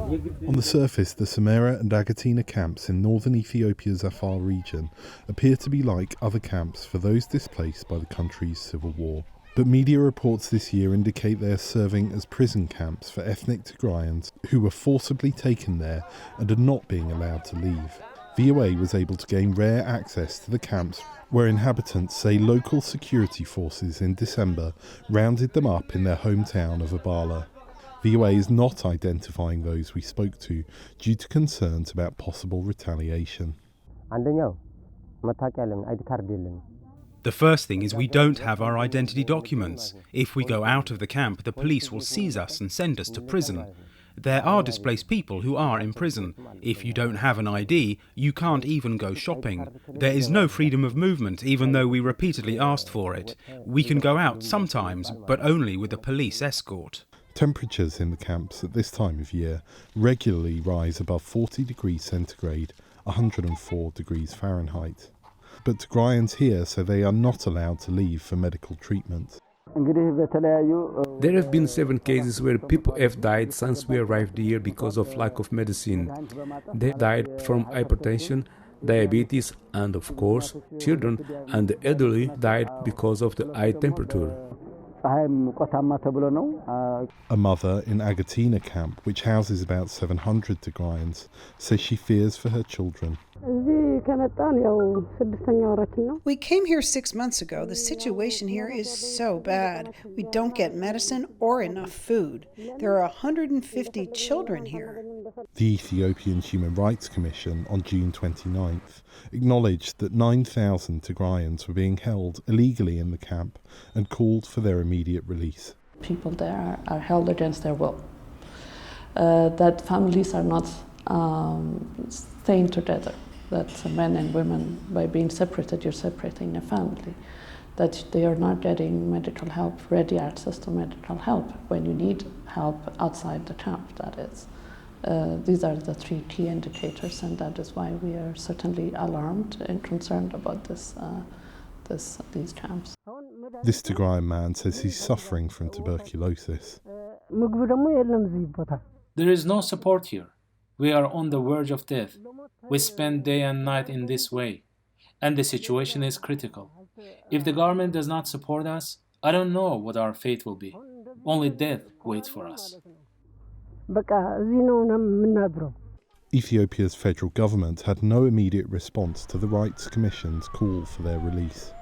On the surface, the Samara and Agatina camps in northern Ethiopia's Afar region appear to be like other camps for those displaced by the country's civil war. But media reports this year indicate they are serving as prison camps for ethnic Tigrayans who were forcibly taken there and are not being allowed to leave. VOA was able to gain rare access to the camps where inhabitants say local security forces in December rounded them up in their hometown of Abala. VOA is not identifying those we spoke to due to concerns about possible retaliation. The first thing is we don't have our identity documents. If we go out of the camp, the police will seize us and send us to prison. There are displaced people who are in prison. If you don't have an ID, you can't even go shopping. There is no freedom of movement, even though we repeatedly asked for it. We can go out sometimes, but only with a police escort. Temperatures in the camps at this time of year regularly rise above 40 degrees centigrade, 104 degrees Fahrenheit. But Tigrayans here say they are not allowed to leave for medical treatment. There have been 7 cases where people have died since we arrived here because of lack of medicine. They died from hypertension, diabetes, and of course, children and the elderly died because of the high temperature. A mother in Agatina camp, which houses about 700 Tigrayans, says she fears for her children. We came here 6 months ago. The situation here is so bad. We don't get medicine or enough food. There are 150 children here. The Ethiopian Human Rights Commission on June 29th acknowledged that 9,000 Tigrayans were being held illegally in the camp and called for their immediate release. People there are held against their will. That families are not staying together. That men and women, by being separated, you're separating a family. That they are not getting medical help, ready access to medical help when you need help outside the camp, that is. These are the 3 key indicators, and that is why we are certainly alarmed and concerned about these camps. This Tigrayan man says he's suffering from tuberculosis. There is no support here. We are on the verge of death. We spend day and night in this way, and the situation is critical. If the government does not support us, I don't know what our fate will be. Only death waits for us. Ethiopia's federal government had no immediate response to the Rights Commission's call for their release.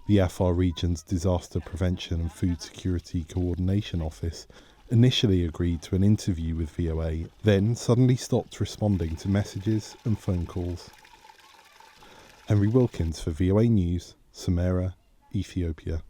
The Afar region's Disaster Prevention and Food Security Coordination Office initially agreed to an interview with VOA, then suddenly stopped responding to messages and phone calls. Henry Wilkins for VOA News, Samara, Ethiopia.